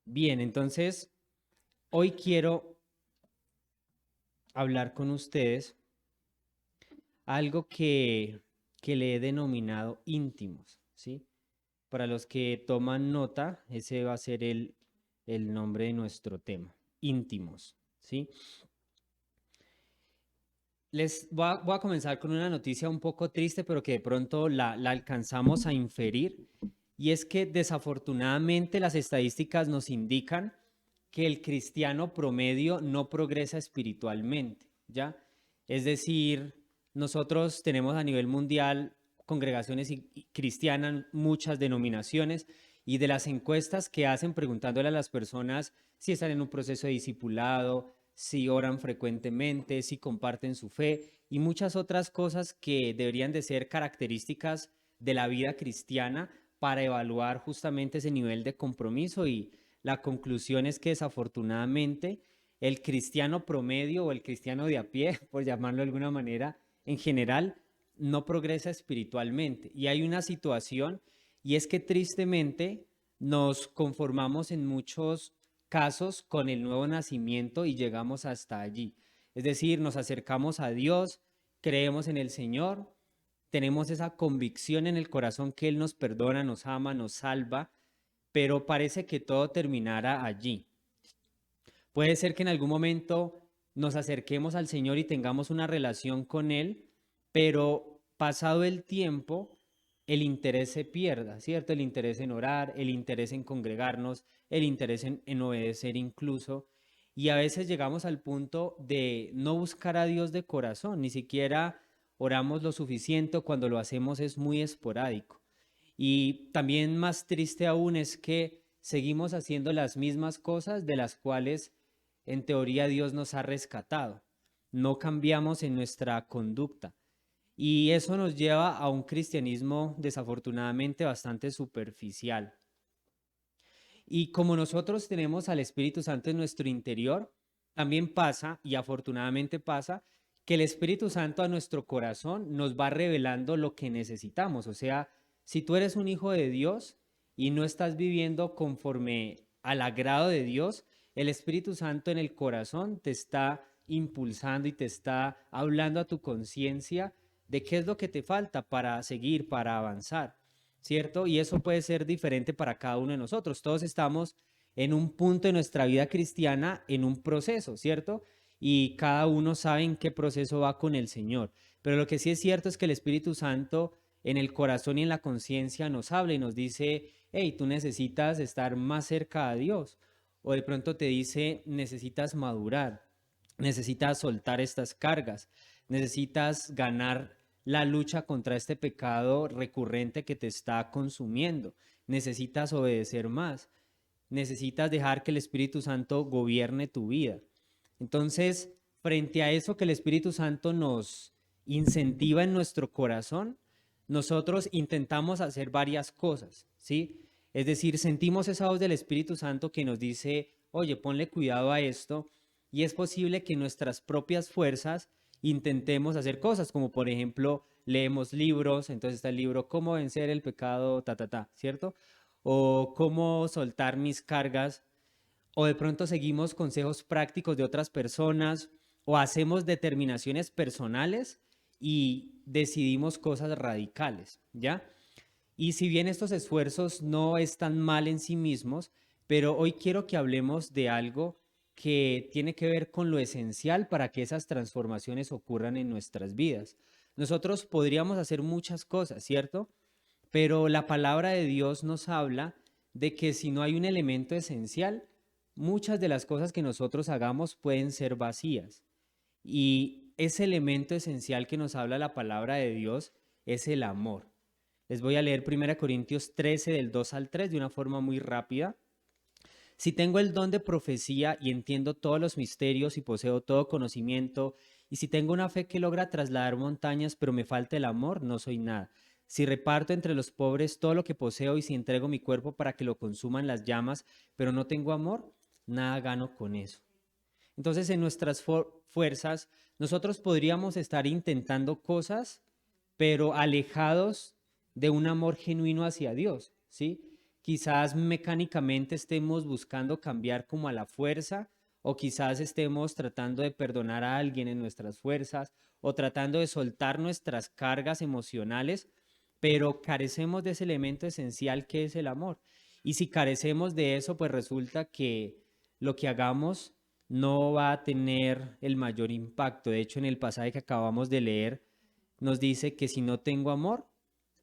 Bien, entonces hoy quiero hablar con ustedes algo que le he denominado íntimos, ¿sí? Para los que toman nota, ese va a ser el nombre de nuestro tema, íntimos, ¿sí? Voy a comenzar con una noticia un poco triste, pero que de pronto la alcanzamos a inferir, y es que desafortunadamente las estadísticas nos indican que el cristiano promedio no progresa espiritualmente, ¿ya? Es decir, nosotros tenemos a nivel mundial congregaciones cristianas, muchas denominaciones, y de las encuestas que hacen preguntándole a las personas si están en un proceso de discipulado, si oran frecuentemente, si comparten su fe y muchas otras cosas que deberían de ser características de la vida cristiana para evaluar justamente ese nivel de compromiso, y la conclusión es que desafortunadamente el cristiano promedio o el cristiano de a pie, por llamarlo de alguna manera, en general, no progresa espiritualmente. Y hay una situación, y es que tristemente nos conformamos en muchos casos con el nuevo nacimiento y llegamos hasta allí. Es decir, nos acercamos a Dios, creemos en el Señor, tenemos esa convicción en el corazón que Él nos perdona, nos ama, nos salva, pero parece que todo terminara allí. Puede ser que en algún momento nos acerquemos al Señor y tengamos una relación con Él, pero pasado el tiempo, el interés se pierda, ¿cierto? El interés en orar, el interés en congregarnos, el interés en obedecer incluso. Y a veces llegamos al punto de no buscar a Dios de corazón, ni siquiera oramos lo suficiente, o cuando lo hacemos es muy esporádico. Y también más triste aún es que seguimos haciendo las mismas cosas de las cuales en teoría Dios nos ha rescatado. No cambiamos en nuestra conducta. Y eso nos lleva a un cristianismo desafortunadamente bastante superficial. Y como nosotros tenemos al Espíritu Santo en nuestro interior, también pasa, y afortunadamente pasa, que el Espíritu Santo a nuestro corazón nos va revelando lo que necesitamos. O sea, si tú eres un hijo de Dios y no estás viviendo conforme al agrado de Dios, el Espíritu Santo en el corazón te está impulsando y te está hablando a tu conciencia de qué es lo que te falta para seguir, para avanzar. ¿Cierto? Y eso puede ser diferente para cada uno de nosotros. Todos estamos en un punto de nuestra vida cristiana, en un proceso, ¿cierto? Y cada uno sabe en qué proceso va con el Señor. Pero lo que sí es cierto es que el Espíritu Santo en el corazón y en la conciencia nos habla y nos dice, hey, tú necesitas estar más cerca a Dios. O de pronto te dice, necesitas madurar, necesitas soltar estas cargas, necesitas ganar la lucha contra este pecado recurrente que te está consumiendo. Necesitas obedecer más. Necesitas dejar que el Espíritu Santo gobierne tu vida. Entonces, frente a eso que el Espíritu Santo nos incentiva en nuestro corazón, nosotros intentamos hacer varias cosas, ¿sí? Es decir, sentimos esa voz del Espíritu Santo que nos dice, oye, ponle cuidado a esto, y es posible que nuestras propias fuerzas intentemos hacer cosas, como por ejemplo, leemos libros, entonces está el libro Cómo vencer el pecado, ¿cierto? O cómo soltar mis cargas, o de pronto seguimos consejos prácticos de otras personas, o hacemos determinaciones personales y decidimos cosas radicales, ¿ya? Y si bien estos esfuerzos no están mal en sí mismos, pero hoy quiero que hablemos de algo que tiene que ver con lo esencial para que esas transformaciones ocurran en nuestras vidas. Nosotros podríamos hacer muchas cosas, ¿cierto? Pero la palabra de Dios nos habla de que si no hay un elemento esencial, muchas de las cosas que nosotros hagamos pueden ser vacías. Y ese elemento esencial que nos habla la palabra de Dios es el amor. Les voy a leer 1 Corintios 13 del 2 al 3 de una forma muy rápida. Si tengo el don de profecía y entiendo todos los misterios y poseo todo conocimiento, y si tengo una fe que logra trasladar montañas, pero me falta el amor, no soy nada. Si reparto entre los pobres todo lo que poseo y si entrego mi cuerpo para que lo consuman las llamas, pero no tengo amor, nada gano con eso. Entonces, en nuestras fuerzas, nosotros podríamos estar intentando cosas, pero alejados de un amor genuino hacia Dios, ¿sí? quizás mecánicamente estemos buscando cambiar como a la fuerza, o quizás estemos tratando de perdonar a alguien en nuestras fuerzas, o tratando de soltar nuestras cargas emocionales, pero carecemos de ese elemento esencial que es el amor. Y si carecemos de eso, pues resulta que lo que hagamos no va a tener el mayor impacto. De hecho, en el pasaje que acabamos de leer, nos dice que si no tengo amor,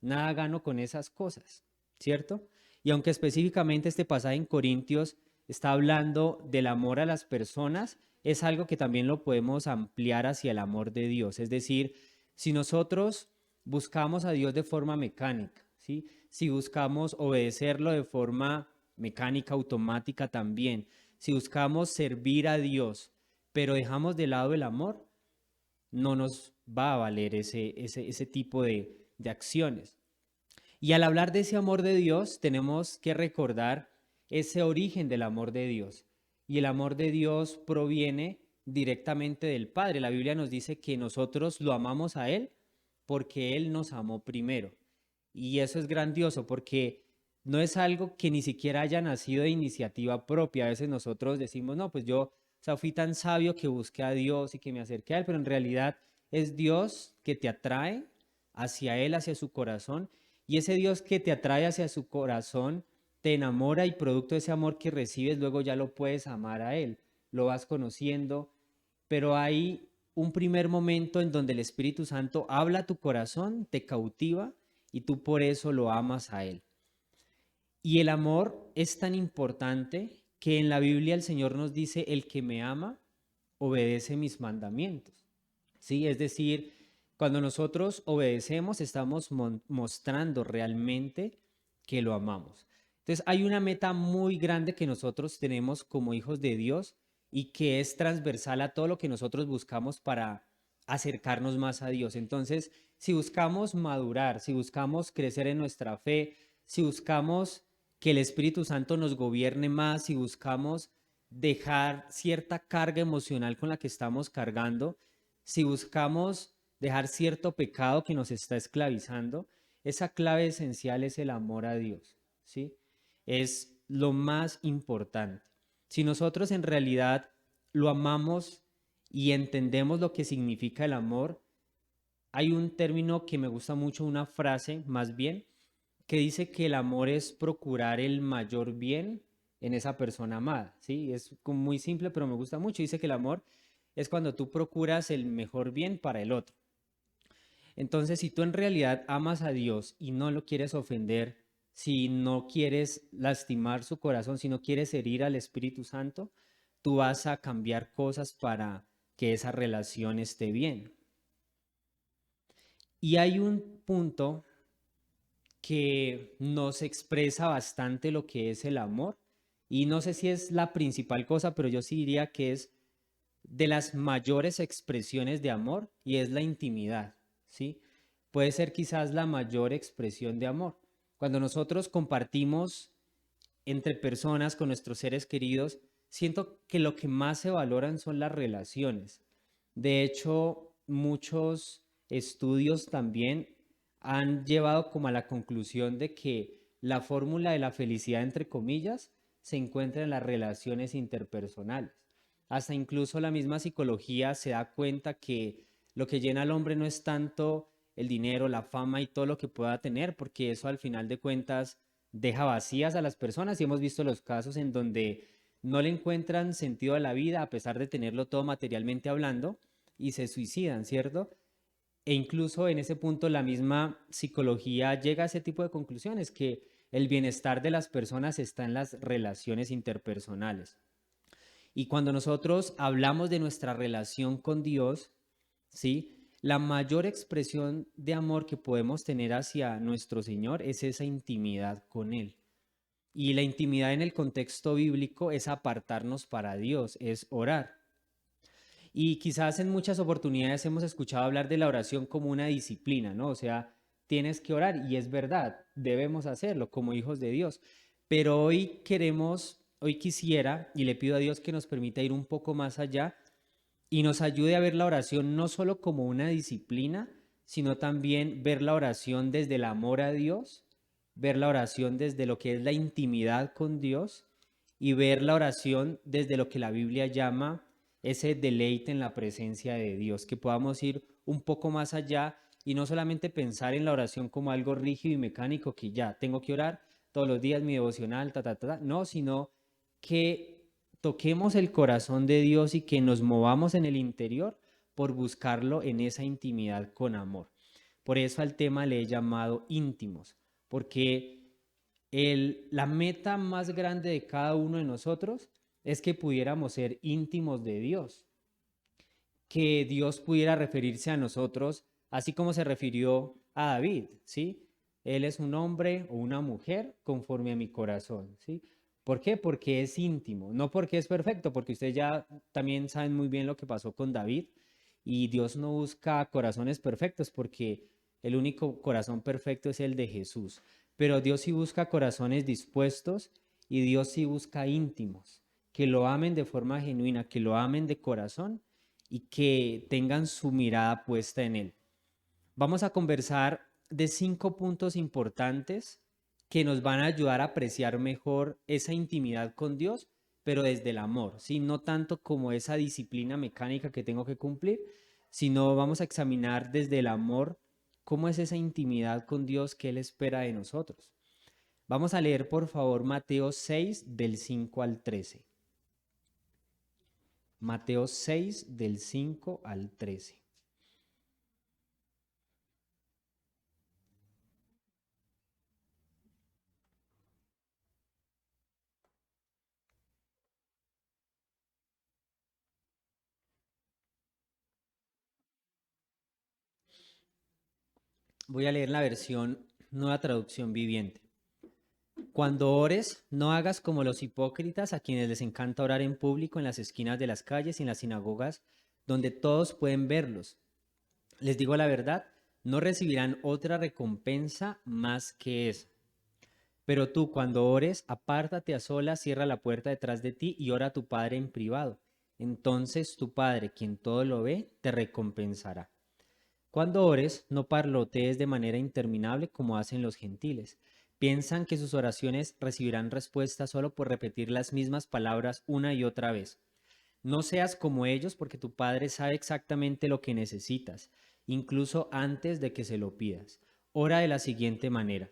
nada gano con esas cosas, ¿cierto? Y aunque específicamente este pasaje en Corintios está hablando del amor a las personas, es algo que también lo podemos ampliar hacia el amor de Dios. Es decir, si nosotros buscamos a Dios de forma mecánica, ¿sí? Si buscamos obedecerlo de forma mecánica, automática también, si buscamos servir a Dios, pero dejamos de lado el amor, no nos va a valer ese tipo de acciones. Y al hablar de ese amor de Dios, tenemos que recordar ese origen del amor de Dios. Y el amor de Dios proviene directamente del Padre. La Biblia nos dice que nosotros lo amamos a Él porque Él nos amó primero. Y eso es grandioso porque no es algo que ni siquiera haya nacido de iniciativa propia. A veces nosotros decimos, no, pues yo, o sea, fui tan sabio que busqué a Dios y que me acerqué a Él, pero en realidad es Dios que te atrae hacia Él, hacia su corazón, y ese Dios que te atrae hacia su corazón te enamora y producto de ese amor que recibes, luego ya lo puedes amar a Él, lo vas conociendo, pero hay un primer momento en donde el Espíritu Santo habla a tu corazón, te cautiva y tú por eso lo amas a Él. Y el amor es tan importante que en la Biblia el Señor nos dice, el que me ama, obedece mis mandamientos. ¿Sí? Es decir, cuando nosotros obedecemos, estamos mostrando realmente que lo amamos. Entonces, hay una meta muy grande que nosotros tenemos como hijos de Dios y que es transversal a todo lo que nosotros buscamos para acercarnos más a Dios. Entonces, si buscamos madurar, si buscamos crecer en nuestra fe, si buscamos que el Espíritu Santo nos gobierne más, si buscamos dejar cierta carga emocional con la que estamos cargando, si buscamos dejar cierto pecado que nos está esclavizando, esa clave esencial es el amor a Dios, ¿sí? Es lo más importante. Si nosotros en realidad lo amamos y entendemos lo que significa el amor, hay un término que me gusta mucho, una frase más bien, que dice que el amor es procurar el mayor bien en esa persona amada, ¿sí? Es como muy simple, pero me gusta mucho. Dice que el amor es cuando tú procuras el mejor bien para el otro. Entonces, si tú en realidad amas a Dios y no lo quieres ofender, si no quieres lastimar su corazón, si no quieres herir al Espíritu Santo, tú vas a cambiar cosas para que esa relación esté bien. Y hay un punto que nos expresa bastante lo que es el amor. Y no sé si es la principal cosa, pero yo sí diría que es de las mayores expresiones de amor y es la intimidad, ¿sí? Puede ser quizás la mayor expresión de amor. Cuando nosotros compartimos entre personas con nuestros seres queridos, siento que lo que más se valoran son las relaciones. De hecho, muchos estudios también han llevado como a la conclusión de que la fórmula de la felicidad, entre comillas, se encuentra en las relaciones interpersonales. Hasta incluso la misma psicología se da cuenta que lo que llena al hombre no es tanto el dinero, la fama y todo lo que pueda tener, porque eso al final de cuentas deja vacías a las personas y hemos visto los casos en donde no le encuentran sentido a la vida a pesar de tenerlo todo materialmente hablando y se suicidan, ¿cierto? E incluso en ese punto la misma psicología llega a ese tipo de conclusiones, que el bienestar de las personas está en las relaciones interpersonales. Y cuando nosotros hablamos de nuestra relación con Dios, ¿sí? La mayor expresión de amor que podemos tener hacia nuestro Señor es esa intimidad con Él. Y la intimidad en el contexto bíblico es apartarnos para Dios, es orar. Y quizás en muchas oportunidades hemos escuchado hablar de la oración como una disciplina, ¿no? O sea, tienes que orar y es verdad, debemos hacerlo como hijos de Dios. Pero hoy quisiera y le pido a Dios que nos permita ir un poco más allá y nos ayude a ver la oración no solo como una disciplina, sino también ver la oración desde el amor a Dios ver la oración desde lo que es la intimidad con Dios y ver la oración desde lo que la Biblia llama ese deleite en la presencia de Dios, que podamos ir un poco más allá y no solamente pensar en la oración como algo rígido y mecánico, que ya tengo que orar todos los días mi devocional, no, sino que toquemos el corazón de Dios y que nos movamos en el interior por buscarlo en esa intimidad con amor. Por eso al tema le he llamado íntimos, porque la meta más grande de cada uno de nosotros es que pudiéramos ser íntimos de Dios, que Dios pudiera referirse a nosotros así como se refirió a David, ¿sí? Él es un hombre o una mujer conforme a mi corazón, ¿sí? ¿Por qué? Porque es íntimo, no porque es perfecto, porque ustedes ya también saben muy bien lo que pasó con David y Dios no busca corazones perfectos porque el único corazón perfecto es el de Jesús, pero Dios sí busca corazones dispuestos y Dios sí busca íntimos, que lo amen de forma genuina, que lo amen de corazón y que tengan su mirada puesta en Él. Vamos a conversar de 5 puntos importantes que nos van a ayudar a apreciar mejor esa intimidad con Dios, pero desde el amor, ¿sí? No tanto como esa disciplina mecánica que tengo que cumplir, sino vamos a examinar desde el amor cómo es esa intimidad con Dios que Él espera de nosotros. Vamos a leer por favor Mateo 6 del 5 al 13. Mateo 6 del 5 al 13. Voy a leer la versión Nueva Traducción Viviente. Cuando ores, no hagas como los hipócritas a quienes les encanta orar en público en las esquinas de las calles y en las sinagogas, donde todos pueden verlos. Les digo la verdad, no recibirán otra recompensa más que esa. Pero tú, cuando ores, apártate a solas, cierra la puerta detrás de ti y ora a tu Padre en privado. Entonces tu Padre, quien todo lo ve, te recompensará. Cuando ores, no parlotees de manera interminable como hacen los gentiles. Piensan que sus oraciones recibirán respuesta solo por repetir las mismas palabras una y otra vez. No seas como ellos porque tu Padre sabe exactamente lo que necesitas, incluso antes de que se lo pidas. Ora de la siguiente manera.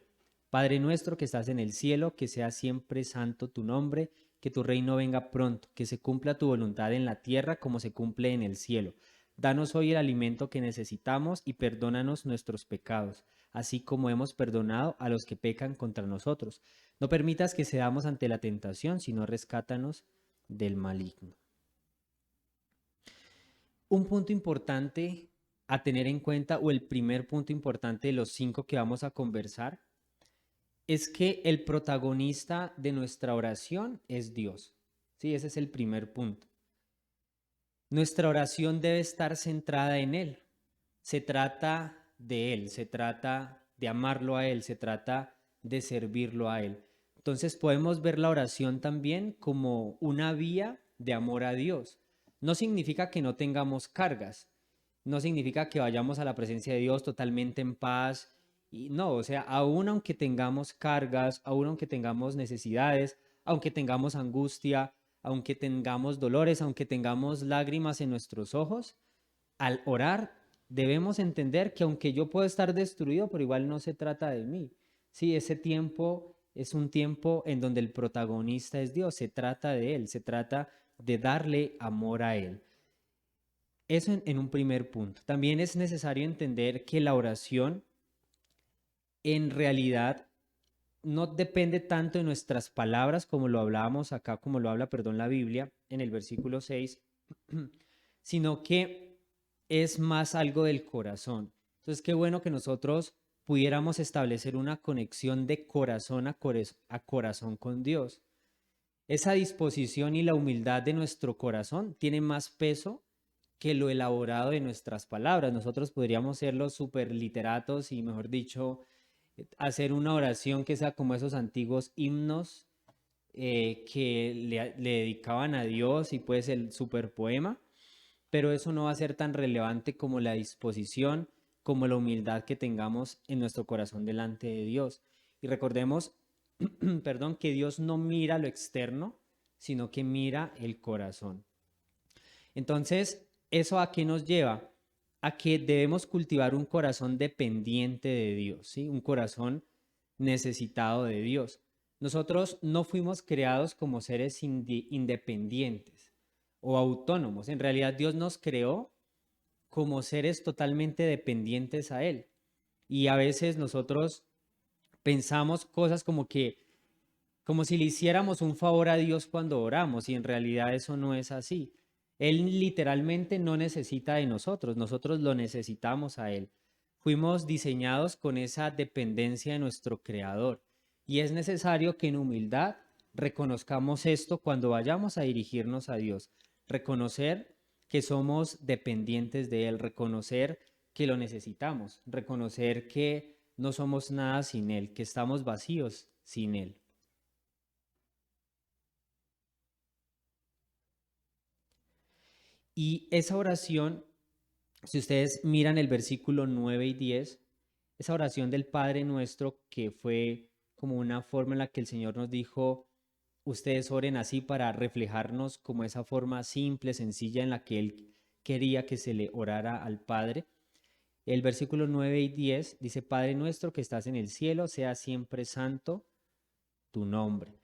Padre nuestro que estás en el cielo, que sea siempre santo tu nombre, que tu reino venga pronto, que se cumpla tu voluntad en la tierra como se cumple en el cielo. Danos hoy el alimento que necesitamos y perdónanos nuestros pecados, así como hemos perdonado a los que pecan contra nosotros. No permitas que cedamos ante la tentación, sino rescátanos del maligno. Un punto importante a tener en cuenta, o el primer punto importante de los 5 que vamos a conversar, es que el protagonista de nuestra oración es Dios. Sí, ese es el primer punto. Nuestra oración debe estar centrada en Él. Se trata de Él, se trata de amarlo a Él, se trata de servirlo a Él. Entonces podemos ver la oración también como una vía de amor a Dios. No significa que no tengamos cargas, no significa que vayamos a la presencia de Dios totalmente en paz. Y no, o sea, aún aunque tengamos cargas, aún aunque tengamos necesidades, aunque tengamos angustia, aunque tengamos dolores, aunque tengamos lágrimas en nuestros ojos, al orar debemos entender que aunque yo puedo estar destruido, pero igual no se trata de mí. Sí, ese tiempo es un tiempo en donde el protagonista es Dios, se trata de Él, se trata de darle amor a Él. Eso en un primer punto. También es necesario entender que la oración en realidad no depende tanto de nuestras palabras como lo hablábamos acá, como lo habla, perdón, la Biblia en el versículo 6, sino que es más algo del corazón. Entonces, qué bueno que nosotros pudiéramos establecer una conexión de corazón a corazón con Dios. Esa disposición y la humildad de nuestro corazón tiene más peso que lo elaborado de nuestras palabras. Nosotros podríamos ser los superliteratos y, mejor dicho, hacer una oración que sea como esos antiguos himnos que le dedicaban a Dios y pues el superpoema, pero eso no va a ser tan relevante como la disposición, como la humildad que tengamos en nuestro corazón delante de Dios. Y recordemos, perdón, que Dios no mira lo externo, sino que mira el corazón. Entonces, ¿eso a qué nos lleva? A que debemos cultivar un corazón dependiente de Dios, ¿sí? Un corazón necesitado de Dios. Nosotros no fuimos creados como seres independientes o autónomos. En realidad Dios nos creó como seres totalmente dependientes a Él. Y a veces nosotros pensamos cosas como si le hiciéramos un favor a Dios cuando oramos, y en realidad eso no es así. Él literalmente no necesita de nosotros, nosotros lo necesitamos a Él. Fuimos diseñados con esa dependencia de nuestro Creador, y es necesario que en humildad reconozcamos esto cuando vayamos a dirigirnos a Dios, reconocer que somos dependientes de Él, reconocer que lo necesitamos, reconocer que no somos nada sin Él, que estamos vacíos sin Él. Y esa oración, si ustedes miran el versículo 9 y 10, esa oración del Padre Nuestro, que fue como una forma en la que el Señor nos dijo, ustedes oren así para reflejarnos como esa forma simple, sencilla en la que Él quería que se le orara al Padre. El versículo 9 y 10 dice, Padre nuestro que estás en el cielo, sea siempre santo tu nombre.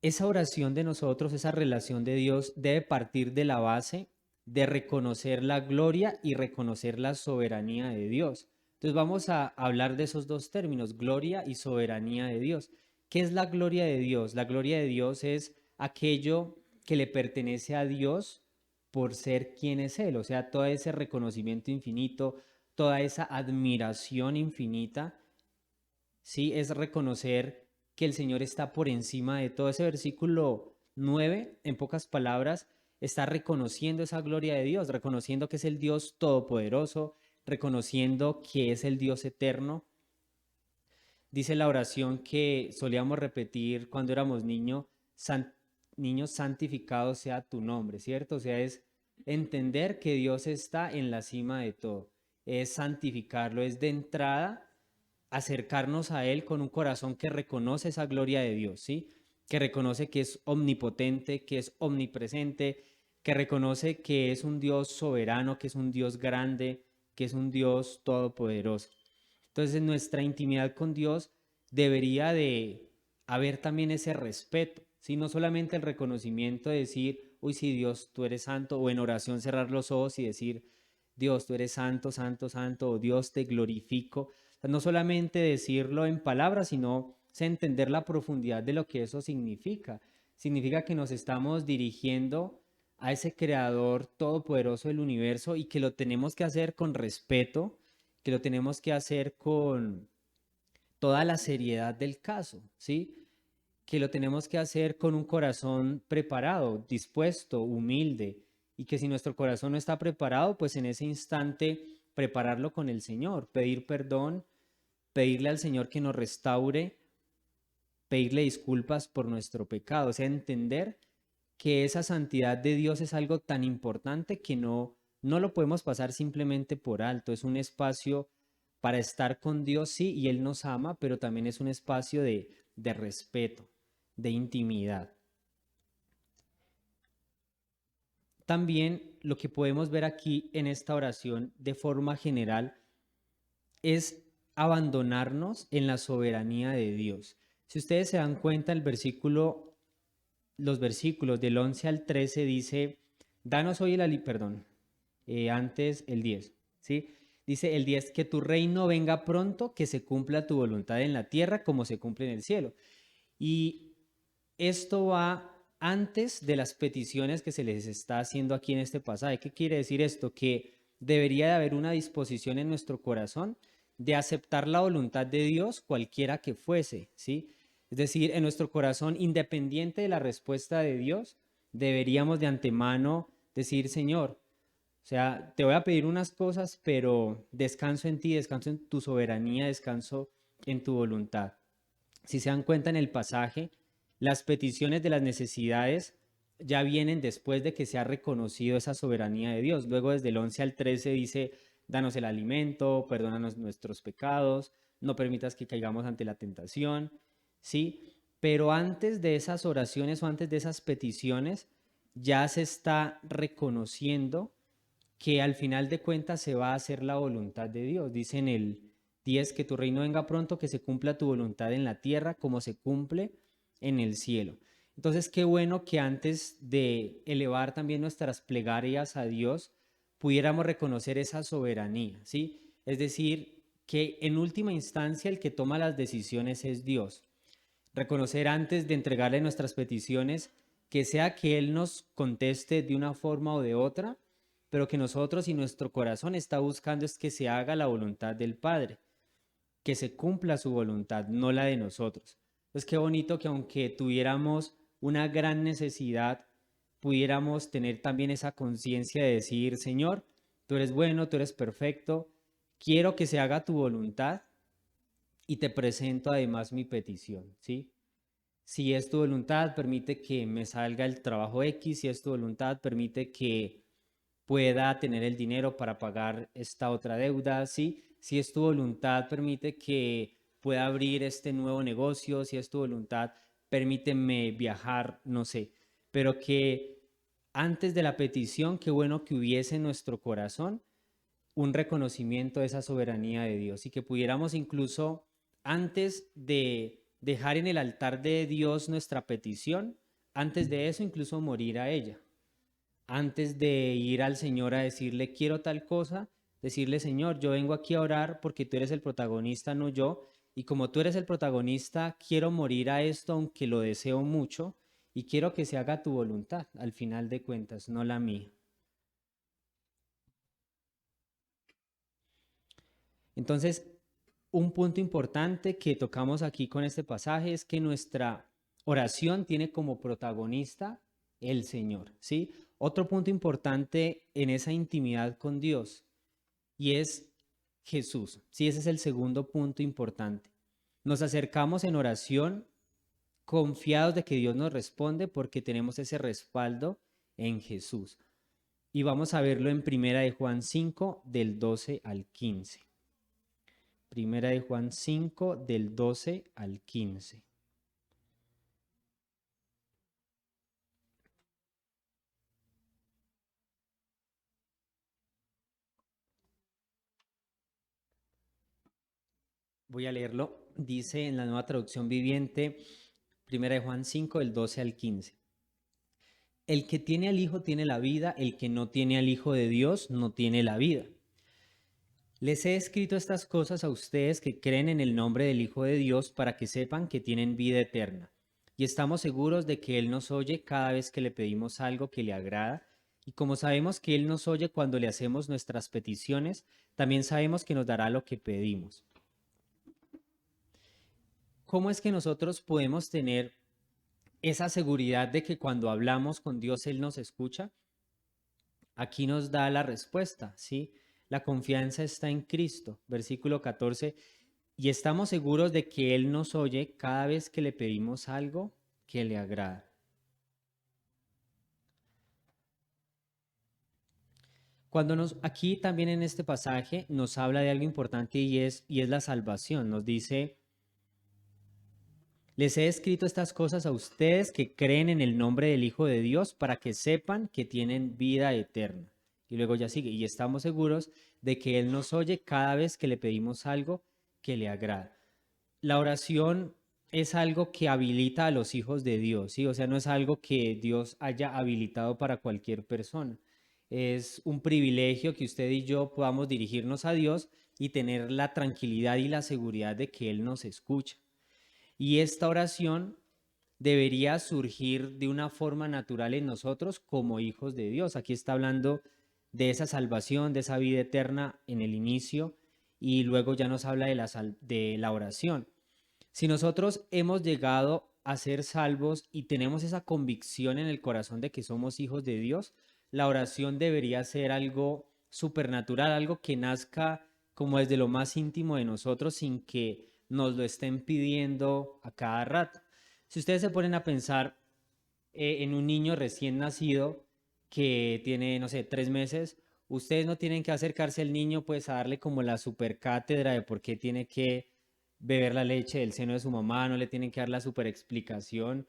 Esa oración de nosotros, esa relación de Dios debe partir de la base de reconocer la gloria y reconocer la soberanía de Dios. Entonces vamos a hablar de esos dos términos, gloria y soberanía de Dios. ¿Qué es la gloria de Dios? La gloria de Dios es aquello que le pertenece a Dios por ser quien es Él, o sea, todo ese reconocimiento infinito, toda esa admiración infinita, ¿sí? Es reconocer que el Señor está por encima de todo. Ese versículo 9, en pocas palabras, está reconociendo esa gloria de Dios, reconociendo que es el Dios todopoderoso, reconociendo que es el Dios eterno. Dice la oración que solíamos repetir cuando éramos niños, santificado sea tu nombre, ¿cierto? O sea, es entender que Dios está en la cima de todo, es santificarlo, es de entrada acercarnos a Él con un corazón que reconoce esa gloria de Dios, ¿sí? Que reconoce que es omnipotente, que es omnipresente, que reconoce que es un Dios soberano, que es un Dios grande, que es un Dios todopoderoso. Entonces, en nuestra intimidad con Dios debería de haber también ese respeto, ¿sí? No solamente el reconocimiento de decir, uy, sí, Dios, tú eres santo, o en oración cerrar los ojos y decir, Dios, tú eres santo, santo, santo, o Dios, te glorifico. O sea, no solamente decirlo en palabras, sino entender la profundidad de lo que eso significa. Significa que nos estamos dirigiendo a ese creador todopoderoso del universo y que lo tenemos que hacer con respeto, que lo tenemos que hacer con toda la seriedad del caso, ¿sí? Que lo tenemos que hacer con un corazón preparado, dispuesto, humilde, y que si nuestro corazón no está preparado, pues en ese instante prepararlo con el Señor, pedir perdón, pedirle al Señor que nos restaure, pedirle disculpas por nuestro pecado, o sea, entender que esa santidad de Dios es algo tan importante que no lo podemos pasar simplemente por alto, es un espacio para estar con Dios, sí, y Él nos ama, pero también es un espacio de respeto, de intimidad. También lo que podemos ver aquí en esta oración de forma general es abandonarnos en la soberanía de Dios. Si ustedes se dan cuenta, los versículos del 11 al 13 dice, danos hoy perdón, antes el 10, ¿sí? Dice el 10, que tu reino venga pronto, que se cumpla tu voluntad en la tierra como se cumple en el cielo. Y esto va antes de las peticiones que se les está haciendo aquí en este pasaje. ¿Qué quiere decir esto? Que debería de haber una disposición en nuestro corazón de aceptar la voluntad de Dios, cualquiera que fuese, ¿sí? Es decir, en nuestro corazón, independiente de la respuesta de Dios, deberíamos de antemano decir, Señor, o sea, te voy a pedir unas cosas, pero descanso en ti, descanso en tu soberanía, descanso en tu voluntad. Si se dan cuenta en el pasaje, las peticiones de las necesidades ya vienen después de que se ha reconocido esa soberanía de Dios. Luego desde el 11 al 13 dice, danos el alimento, perdónanos nuestros pecados, no permitas que caigamos ante la tentación, ¿sí? Pero antes de esas oraciones o antes de esas peticiones, ya se está reconociendo que al final de cuentas se va a hacer la voluntad de Dios. Dice en el 10 que tu reino venga pronto, que se cumpla tu voluntad en la tierra como se cumple en el cielo. Entonces, qué bueno que antes de elevar también nuestras plegarias a Dios, pudiéramos reconocer esa soberanía, ¿sí? Es decir, que en última instancia el que toma las decisiones es Dios. Reconocer antes de entregarle nuestras peticiones que sea que Él nos conteste de una forma o de otra, pero que nosotros y nuestro corazón está buscando es que se haga la voluntad del Padre, que se cumpla su voluntad, no la de nosotros. Pues qué bonito que aunque tuviéramos una gran necesidad, pudiéramos tener también esa conciencia de decir, Señor, tú eres bueno, tú eres perfecto, quiero que se haga tu voluntad y te presento además mi petición, ¿sí? Si es tu voluntad, permite que me salga el trabajo X, si es tu voluntad, permite que pueda tener el dinero para pagar esta otra deuda, ¿sí? Si es tu voluntad, permite que pueda abrir este nuevo negocio, si es tu voluntad, permíteme viajar, no sé, pero que antes de la petición, qué bueno que hubiese en nuestro corazón un reconocimiento de esa soberanía de Dios y que pudiéramos incluso antes de dejar en el altar de Dios nuestra petición, antes de eso incluso morir a ella, antes de ir al Señor a decirle quiero tal cosa, decirle Señor, yo vengo aquí a orar porque tú eres el protagonista, no yo, y como tú eres el protagonista, quiero morir a esto aunque lo deseo mucho y quiero que se haga tu voluntad al final de cuentas, no la mía. Entonces, un punto importante que tocamos aquí con este pasaje es que nuestra oración tiene como protagonista el Señor, ¿sí? Otro punto importante en esa intimidad con Dios y es Jesús, ¿sí? Ese es el segundo punto importante. Nos acercamos en oración confiados de que Dios nos responde porque tenemos ese respaldo en Jesús. Y vamos a verlo en Primera de Juan 5, del 12 al 15. Primera de Juan 5, del 12 al 15. Voy a leerlo. Dice en la Nueva Traducción Viviente, Primera de Juan 5, del 12 al 15. El que tiene al Hijo tiene la vida, el que no tiene al Hijo de Dios no tiene la vida. Les he escrito estas cosas a ustedes que creen en el nombre del Hijo de Dios para que sepan que tienen vida eterna. Y estamos seguros de que Él nos oye cada vez que le pedimos algo que le agrada. Y como sabemos que Él nos oye cuando le hacemos nuestras peticiones, también sabemos que nos dará lo que pedimos. ¿Cómo es que nosotros podemos tener esa seguridad de que cuando hablamos con Dios Él nos escucha? Aquí nos da la respuesta, ¿sí? La confianza está en Cristo. Versículo 14. Y estamos seguros de que Él nos oye cada vez que le pedimos algo que le agrada. Aquí también en este pasaje nos habla de algo importante y es la salvación. Nos dice, les he escrito estas cosas a ustedes que creen en el nombre del Hijo de Dios para que sepan que tienen vida eterna. Y luego ya sigue, y estamos seguros de que Él nos oye cada vez que le pedimos algo que le agrada. La oración es algo que habilita a los hijos de Dios, ¿sí? O sea, no es algo que Dios haya habilitado para cualquier persona. Es un privilegio que usted y yo podamos dirigirnos a Dios y tener la tranquilidad y la seguridad de que Él nos escucha. Y esta oración debería surgir de una forma natural en nosotros como hijos de Dios. Aquí está hablando de esa salvación, de esa vida eterna en el inicio y luego ya nos habla de la oración. Si nosotros hemos llegado a ser salvos y tenemos esa convicción en el corazón de que somos hijos de Dios, la oración debería ser algo supernatural, algo que nazca como desde lo más íntimo de nosotros sin que nos lo estén pidiendo a cada rato. Si ustedes se ponen a pensar en un niño recién nacido que tiene, no sé, 3 meses, ustedes no tienen que acercarse al niño pues a darle como la super cátedra de por qué tiene que beber la leche del seno de su mamá, no le tienen que dar la super explicación,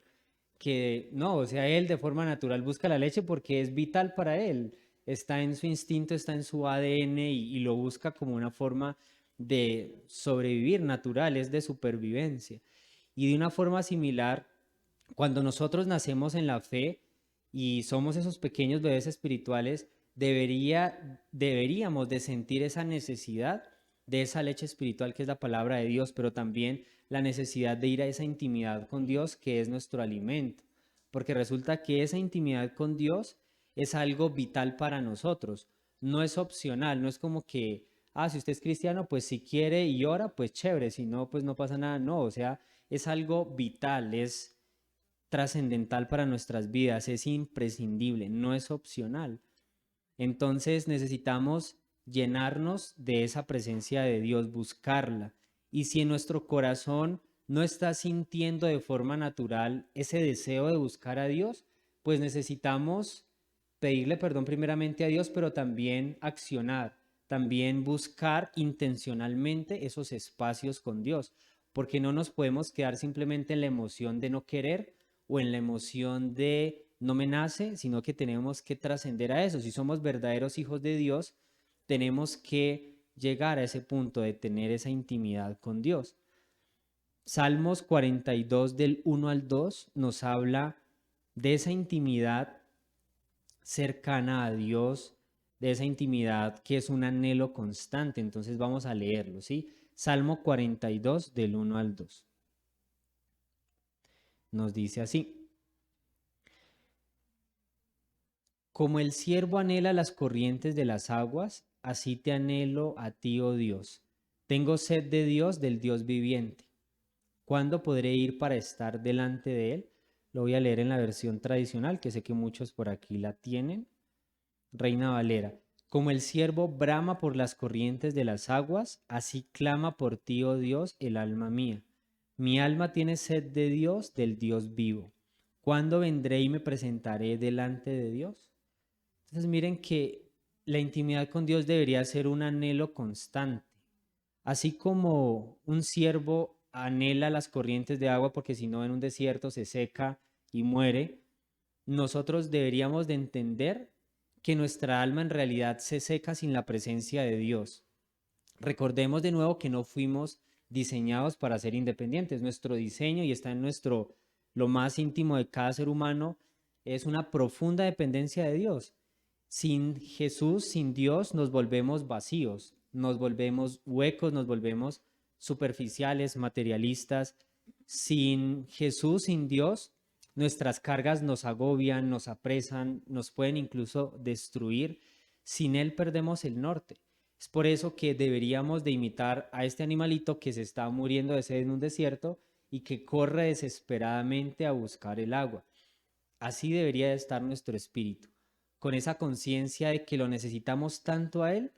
que no, o sea, él de forma natural busca la leche porque es vital para él, está en su instinto, está en su ADN y lo busca como una forma de sobrevivir natural, es de supervivencia. Y de una forma similar, cuando nosotros nacemos en la fe y somos esos pequeños bebés espirituales, deberíamos de sentir esa necesidad de esa leche espiritual que es la palabra de Dios, pero también la necesidad de ir a esa intimidad con Dios que es nuestro alimento, porque resulta que esa intimidad con Dios es algo vital para nosotros, no es opcional, no es como que, si usted es cristiano, pues si quiere y ora, pues chévere, si no, pues no pasa nada, no, o sea, es algo vital, es trascendental para nuestras vidas, es imprescindible, no es opcional. Entonces necesitamos llenarnos de esa presencia de Dios, buscarla. Y si en nuestro corazón no está sintiendo de forma natural ese deseo de buscar a Dios, pues necesitamos pedirle perdón primeramente a Dios, pero también accionar, también buscar intencionalmente esos espacios con Dios, porque no nos podemos quedar simplemente en la emoción de no querer o en la emoción de no me nace, sino que tenemos que trascender a eso. Si somos verdaderos hijos de Dios, tenemos que llegar a ese punto de tener esa intimidad con Dios. Salmos 42 del 1 al 2 nos habla de esa intimidad cercana a Dios, de esa intimidad que es un anhelo constante. Entonces vamos a leerlo, ¿sí? Salmo 42 del 1 al 2. Nos dice así: como el ciervo anhela las corrientes de las aguas, así te anhelo a ti, oh Dios. Tengo sed de Dios, del Dios viviente. ¿Cuándo podré ir para estar delante de Él? Lo voy a leer en la versión tradicional, que sé que muchos por aquí la tienen. Reina Valera. Como el ciervo brama por las corrientes de las aguas, así clama por ti, oh Dios, el alma mía. Mi alma tiene sed de Dios, del Dios vivo. ¿Cuándo vendré y me presentaré delante de Dios? Entonces miren que la intimidad con Dios debería ser un anhelo constante. Así como un ciervo anhela las corrientes de agua porque si no en un desierto se seca y muere, nosotros deberíamos de entender que nuestra alma en realidad se seca sin la presencia de Dios. Recordemos de nuevo que no fuimos diseñados para ser independientes. Nuestro diseño, y está en lo más íntimo de cada ser humano, es una profunda dependencia de Dios. Sin Jesús, sin Dios, nos volvemos vacíos, nos volvemos huecos, nos volvemos superficiales, materialistas. Sin Jesús, sin Dios, nuestras cargas nos agobian, nos apresan, nos pueden incluso destruir. Sin Él perdemos el norte. Es por eso que deberíamos de imitar a este animalito que se está muriendo de sed en un desierto y que corre desesperadamente a buscar el agua. Así debería de estar nuestro espíritu, con esa conciencia de que lo necesitamos tanto a Él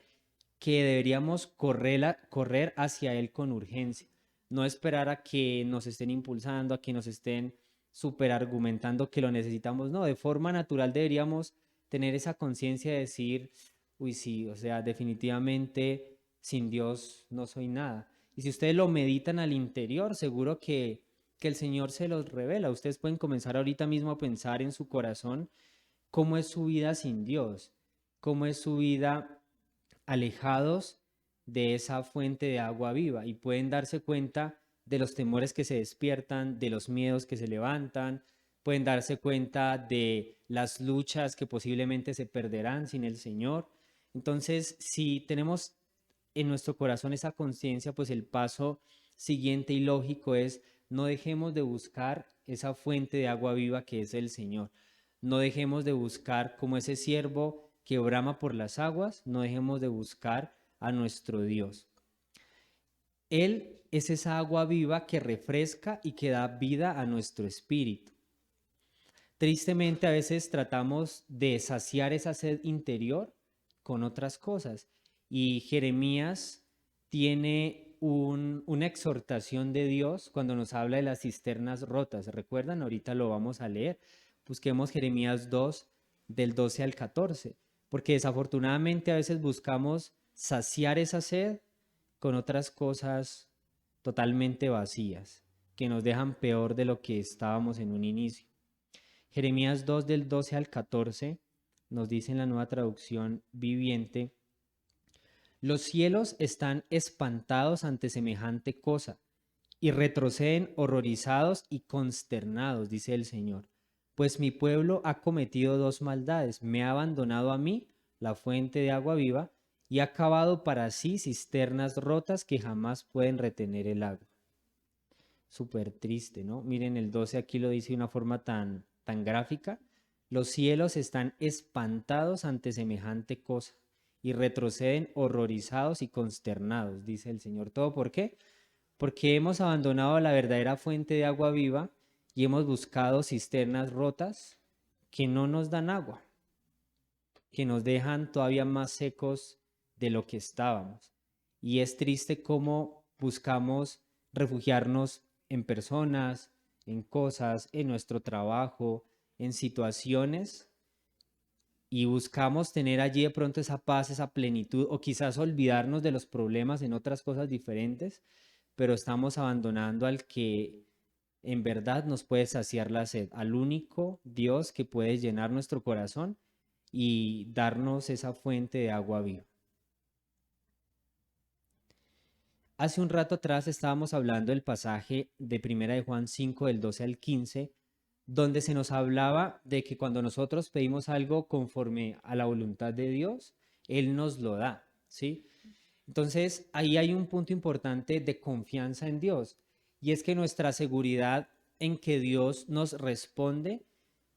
que deberíamos correr hacia Él con urgencia, no esperar a que nos estén impulsando, a que nos estén superargumentando que lo necesitamos, no, de forma natural deberíamos tener esa conciencia de decir, uy, sí, o sea, definitivamente sin Dios no soy nada. Y si ustedes lo meditan al interior, seguro que el Señor se los revela. Ustedes pueden comenzar ahorita mismo a pensar en su corazón cómo es su vida sin Dios, cómo es su vida alejados de esa fuente de agua viva y pueden darse cuenta de los temores que se despiertan, de los miedos que se levantan, pueden darse cuenta de las luchas que posiblemente se perderán sin el Señor. Entonces, si tenemos en nuestro corazón esa conciencia, pues el paso siguiente y lógico es no dejemos de buscar esa fuente de agua viva que es el Señor. No dejemos de buscar como ese siervo que brama por las aguas, no dejemos de buscar a nuestro Dios. Él es esa agua viva que refresca y que da vida a nuestro espíritu. Tristemente a veces tratamos de saciar esa sed interior con otras cosas y Jeremías tiene una exhortación de Dios cuando nos habla de las cisternas rotas. ¿Recuerdan? Ahorita lo vamos a leer. Busquemos Jeremías 2 del 12 al 14, porque desafortunadamente a veces buscamos saciar esa sed con otras cosas totalmente vacías, que nos dejan peor de lo que estábamos en un inicio. Jeremías 2 del 12 al 14 nos dice en la Nueva Traducción Viviente: los cielos están espantados ante semejante cosa y retroceden horrorizados y consternados, dice el Señor. Pues mi pueblo ha cometido dos maldades: me ha abandonado a mí, la fuente de agua viva, y ha cavado para sí cisternas rotas que jamás pueden retener el agua. Súper triste, ¿no? Miren, el 12 aquí lo dice de una forma tan gráfica. Los cielos están espantados ante semejante cosa y retroceden horrorizados y consternados, dice el Señor. ¿Todo por qué? Porque hemos abandonado la verdadera fuente de agua viva y hemos buscado cisternas rotas que no nos dan agua, que nos dejan todavía más secos de lo que estábamos. Y es triste cómo buscamos refugiarnos en personas, en cosas, en nuestro trabajo, en situaciones, y buscamos tener allí de pronto esa paz, esa plenitud, o quizás olvidarnos de los problemas en otras cosas diferentes, pero estamos abandonando al que en verdad nos puede saciar la sed, al único Dios que puede llenar nuestro corazón y darnos esa fuente de agua viva. Hace un rato atrás estábamos hablando del pasaje de Primera de Juan 5 del 12 al 15, donde se nos hablaba de que cuando nosotros pedimos algo conforme a la voluntad de Dios, Él nos lo da, ¿sí? Entonces, ahí hay un punto importante de confianza en Dios, y es que nuestra seguridad en que Dios nos responde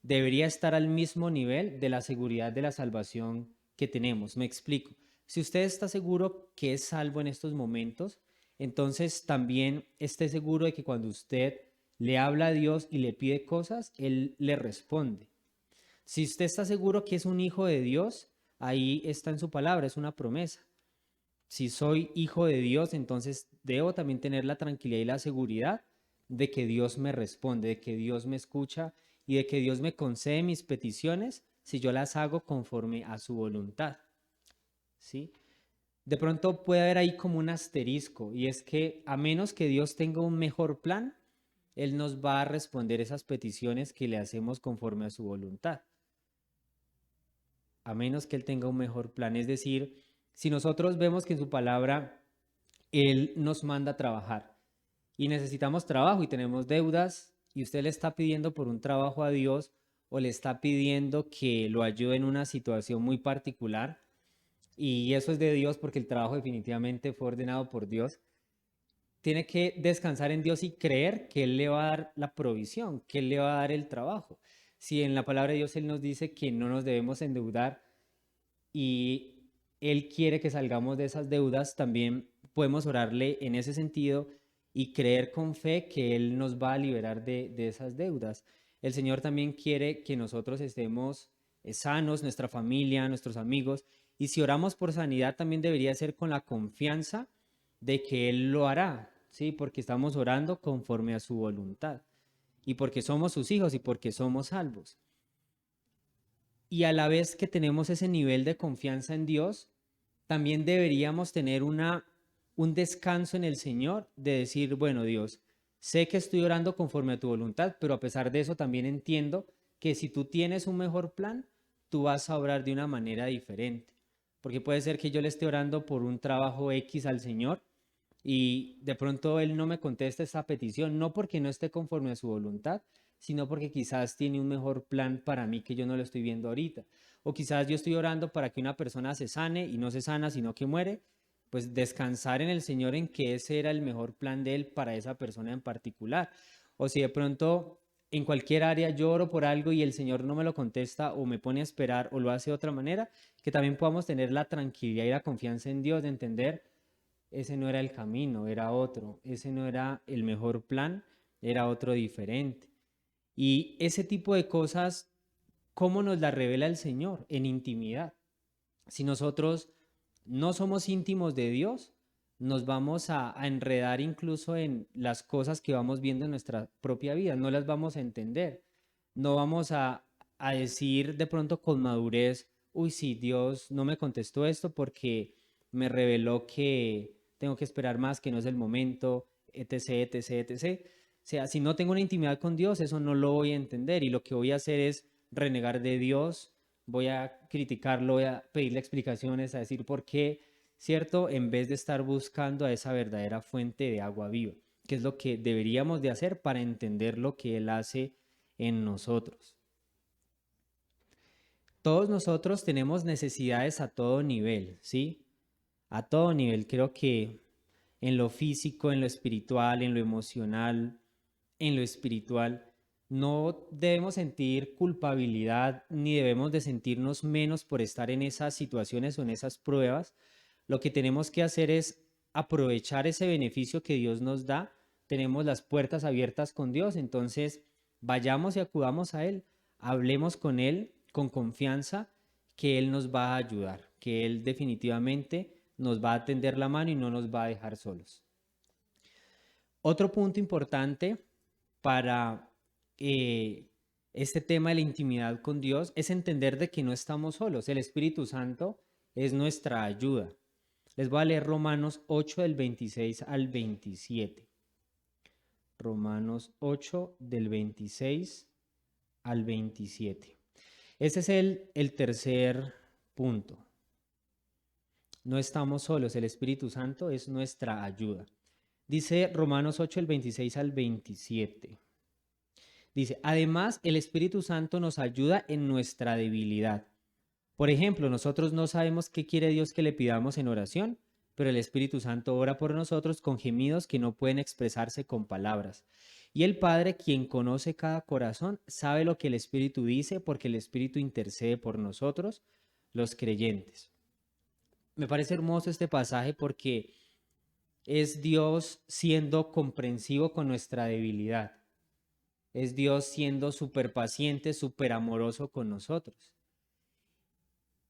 debería estar al mismo nivel de la seguridad de la salvación que tenemos. Me explico. Si usted está seguro que es salvo en estos momentos, entonces también esté seguro de que cuando usted le habla a Dios y le pide cosas, Él le responde. Si usted está seguro que es un hijo de Dios, ahí está en su palabra, es una promesa. Si soy hijo de Dios, entonces debo también tener la tranquilidad y la seguridad de que Dios me responde, de que Dios me escucha y de que Dios me concede mis peticiones si yo las hago conforme a su voluntad. ¿Sí? De pronto puede haber ahí como un asterisco, y es que a menos que Dios tenga un mejor plan, Él nos va a responder esas peticiones que le hacemos conforme a su voluntad. A menos que Él tenga un mejor plan. Es decir, si nosotros vemos que en su palabra Él nos manda a trabajar y necesitamos trabajo y tenemos deudas, y usted le está pidiendo por un trabajo a Dios o le está pidiendo que lo ayude en una situación muy particular, y eso es de Dios porque el trabajo definitivamente fue ordenado por Dios, tiene que descansar en Dios y creer que Él le va a dar la provisión, que Él le va a dar el trabajo. Si en la palabra de Dios Él nos dice que no nos debemos endeudar y Él quiere que salgamos de esas deudas, también podemos orarle en ese sentido y creer con fe que Él nos va a liberar de esas deudas. El Señor también quiere que nosotros estemos sanos, nuestra familia, nuestros amigos, y si oramos por sanidad también debería ser con la confianza de que Él lo hará, ¿sí? Porque estamos orando conforme a su voluntad y porque somos sus hijos y porque somos salvos. Y a la vez que tenemos ese nivel de confianza en Dios, también deberíamos tener un descanso en el Señor de decir, bueno, Dios, sé que estoy orando conforme a tu voluntad, pero a pesar de eso también entiendo que si tú tienes un mejor plan, tú vas a obrar de una manera diferente. Porque puede ser que yo le esté orando por un trabajo X al Señor y de pronto Él no me contesta esa petición, no porque no esté conforme a su voluntad, sino porque quizás tiene un mejor plan para mí que yo no lo estoy viendo ahorita. O quizás yo estoy orando para que una persona se sane y no se sana, sino que muere. Pues descansar en el Señor en que ese era el mejor plan de Él para esa persona en particular. O si de pronto en cualquier área yo oro por algo y el Señor no me lo contesta o me pone a esperar o lo hace de otra manera, que también podamos tener la tranquilidad y la confianza en Dios de entender ese no era el camino, era otro, ese no era el mejor plan, era otro diferente. Y ese tipo de cosas, ¿cómo nos las revela el Señor? En intimidad. Si nosotros no somos íntimos de Dios, nos vamos a enredar incluso en las cosas que vamos viendo en nuestra propia vida, no las vamos a entender, no vamos a decir de pronto con madurez, uy, sí, Dios no me contestó esto porque me reveló que tengo que esperar más, que no es el momento, etc, etc, etc. O sea, si no tengo una intimidad con Dios, eso no lo voy a entender y lo que voy a hacer es renegar de Dios, voy a criticarlo, voy a pedirle explicaciones, a decir por qué, ¿cierto? En vez de estar buscando a esa verdadera fuente de agua viva, que es lo que deberíamos de hacer para entender lo que Él hace en nosotros. Todos nosotros tenemos necesidades a todo nivel, ¿sí? A todo nivel. Creo que en lo físico, en lo espiritual, en lo emocional, en lo espiritual, no debemos sentir culpabilidad ni debemos de sentirnos menos por estar en esas situaciones o en esas pruebas. Lo que tenemos que hacer es aprovechar ese beneficio que Dios nos da. Tenemos las puertas abiertas con Dios, entonces vayamos y acudamos a Él, hablemos con Él con confianza que Él nos va a ayudar, que Él definitivamente nos va a tender la mano y no nos va a dejar solos. Otro punto importante para este tema de la intimidad con Dios es entender de que no estamos solos. El Espíritu Santo es nuestra ayuda. Les voy a leer Romanos 8 del 26 al 27. Romanos 8 del 26 al 27. Ese es el tercer punto. No estamos solos, el Espíritu Santo es nuestra ayuda. Dice Romanos 8, el 26 al 27. Dice, además el Espíritu Santo nos ayuda en nuestra debilidad. Por ejemplo, nosotros no sabemos qué quiere Dios que le pidamos en oración, pero el Espíritu Santo ora por nosotros con gemidos que no pueden expresarse con palabras. Y el Padre, quien conoce cada corazón, sabe lo que el Espíritu dice porque el Espíritu intercede por nosotros, los creyentes. Me parece hermoso este pasaje porque es Dios siendo comprensivo con nuestra debilidad. Es Dios siendo súper paciente, súper amoroso con nosotros.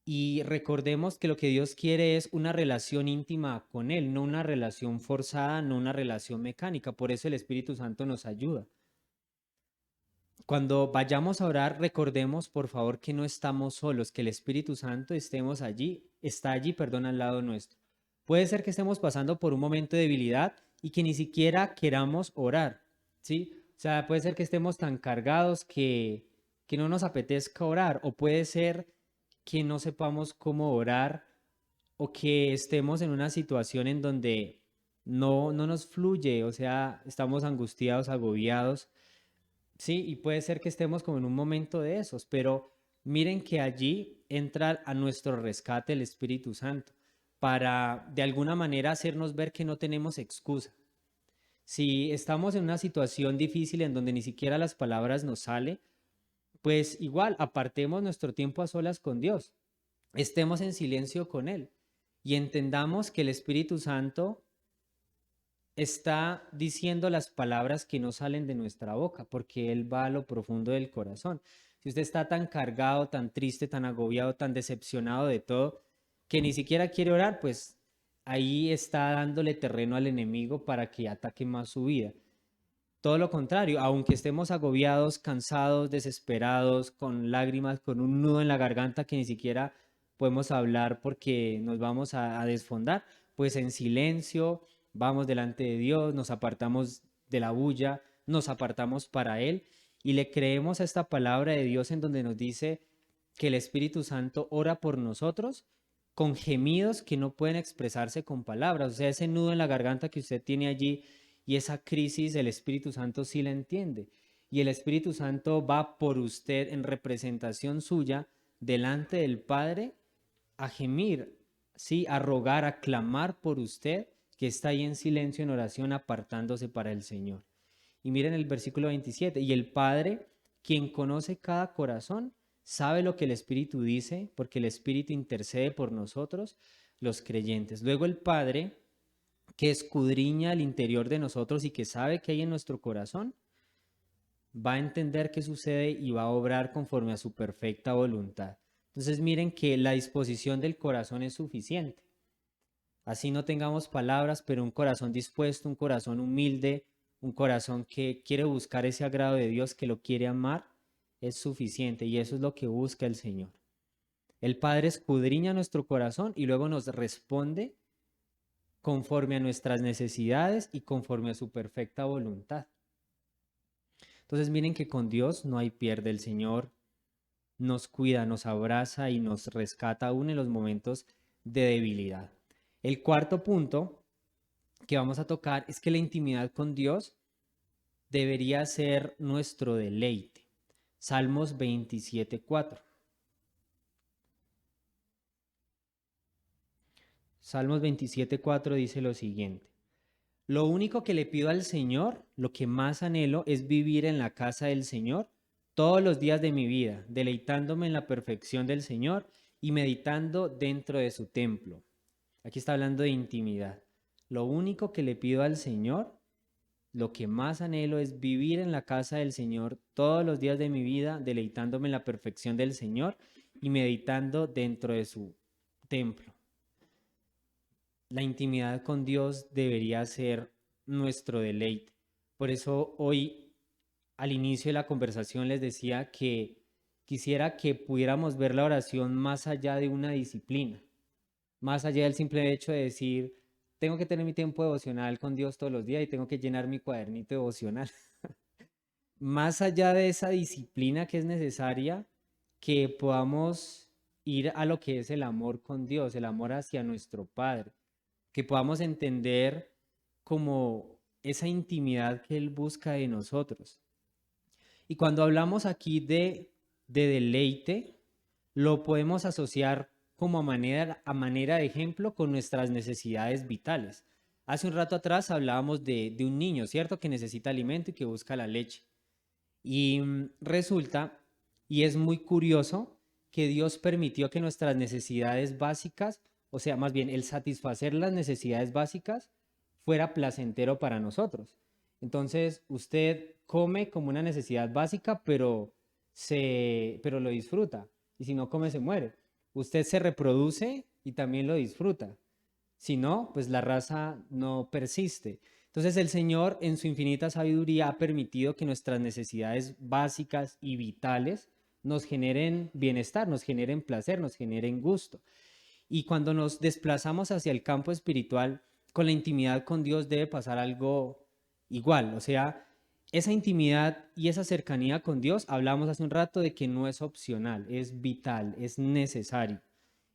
Y recordemos que lo que Dios quiere es una relación íntima con Él, no una relación forzada, no una relación mecánica. Por eso el Espíritu Santo nos ayuda. Cuando vayamos a orar, recordemos por favor que no estamos solos, que el Espíritu Santo está allí, perdón, al lado nuestro. Puede ser que estemos pasando por un momento de debilidad y que ni siquiera queramos orar, ¿sí? O sea, puede ser que estemos tan cargados que no nos apetezca orar, o puede ser que no sepamos cómo orar, o que estemos en una situación en donde no nos fluye, o sea, estamos angustiados, agobiados. Sí, y puede ser que estemos como en un momento de esos, pero miren que allí entra a nuestro rescate el Espíritu Santo para de alguna manera hacernos ver que no tenemos excusa. Si estamos en una situación difícil en donde ni siquiera las palabras nos salen, pues igual apartemos nuestro tiempo a solas con Dios, estemos en silencio con Él y entendamos que el Espíritu Santo está diciendo las palabras que no salen de nuestra boca, porque Él va a lo profundo del corazón. Si usted está tan cargado, tan triste, tan agobiado, tan decepcionado de todo, que ni siquiera quiere orar, pues ahí está dándole terreno al enemigo para que ataque más su vida. Todo lo contrario, aunque estemos agobiados, cansados, desesperados, con lágrimas, con un nudo en la garganta que ni siquiera podemos hablar porque nos vamos a desfondar, pues en silencio vamos delante de Dios, nos apartamos de la bulla, nos apartamos para Él y le creemos a esta palabra de Dios en donde nos dice que el Espíritu Santo ora por nosotros con gemidos que no pueden expresarse con palabras. O sea, ese nudo en la garganta que usted tiene allí y esa crisis, el Espíritu Santo sí la entiende. Y el Espíritu Santo va por usted en representación suya delante del Padre a gemir, sí, a rogar, a clamar por usted que está ahí en silencio, en oración, apartándose para el Señor. Y miren el versículo 27, y el Padre, quien conoce cada corazón, sabe lo que el Espíritu dice, porque el Espíritu intercede por nosotros, los creyentes. Luego el Padre, que escudriña el interior de nosotros y que sabe qué hay en nuestro corazón, va a entender qué sucede y va a obrar conforme a su perfecta voluntad. Entonces miren que la disposición del corazón es suficiente. Así no tengamos palabras, pero un corazón dispuesto, un corazón humilde, un corazón que quiere buscar ese agrado de Dios, que lo quiere amar, es suficiente y eso es lo que busca el Señor. El Padre escudriña nuestro corazón y luego nos responde conforme a nuestras necesidades y conforme a su perfecta voluntad. Entonces miren que con Dios no hay pierde. El Señor nos cuida, nos abraza y nos rescata aún en los momentos de debilidad. El cuarto punto que vamos a tocar es que la intimidad con Dios debería ser nuestro deleite. Salmos 27:4. Salmos 27:4 dice lo siguiente: Lo único que le pido al Señor, lo que más anhelo, es vivir en la casa del Señor todos los días de mi vida, deleitándome en la perfección del Señor y meditando dentro de su templo. Aquí está hablando de intimidad. Lo único que le pido al Señor, lo que más anhelo, es vivir en la casa del Señor todos los días de mi vida, deleitándome en la perfección del Señor y meditando dentro de su templo. La intimidad con Dios debería ser nuestro deleite. Por eso hoy, al inicio de la conversación, les decía que quisiera que pudiéramos ver la oración más allá de una disciplina, más allá del simple hecho de decir, tengo que tener mi tiempo devocional con Dios todos los días y tengo que llenar mi cuadernito devocional. Más allá de esa disciplina que es necesaria, que podamos ir a lo que es el amor con Dios, el amor hacia nuestro Padre, que podamos entender como esa intimidad que Él busca de nosotros. Y cuando hablamos aquí de deleite, lo podemos asociar como a manera de ejemplo con nuestras necesidades vitales. Hace un rato atrás hablábamos de un niño, ¿cierto? Que necesita alimento y que busca la leche. Y resulta, y es muy curioso, que Dios permitió que nuestras necesidades básicas, o sea, más bien el satisfacer las necesidades básicas, fuera placentero para nosotros. Entonces, usted come como una necesidad básica, pero lo disfruta. Y si no come, se muere. Usted se reproduce y también lo disfruta. Si no, pues la raza no persiste. Entonces el Señor en su infinita sabiduría ha permitido que nuestras necesidades básicas y vitales nos generen bienestar, nos generen placer, nos generen gusto. Y cuando nos desplazamos hacia el campo espiritual, con la intimidad con Dios debe pasar algo igual. O sea, esa intimidad y esa cercanía con Dios, hablamos hace un rato de que no es opcional, es vital, es necesario.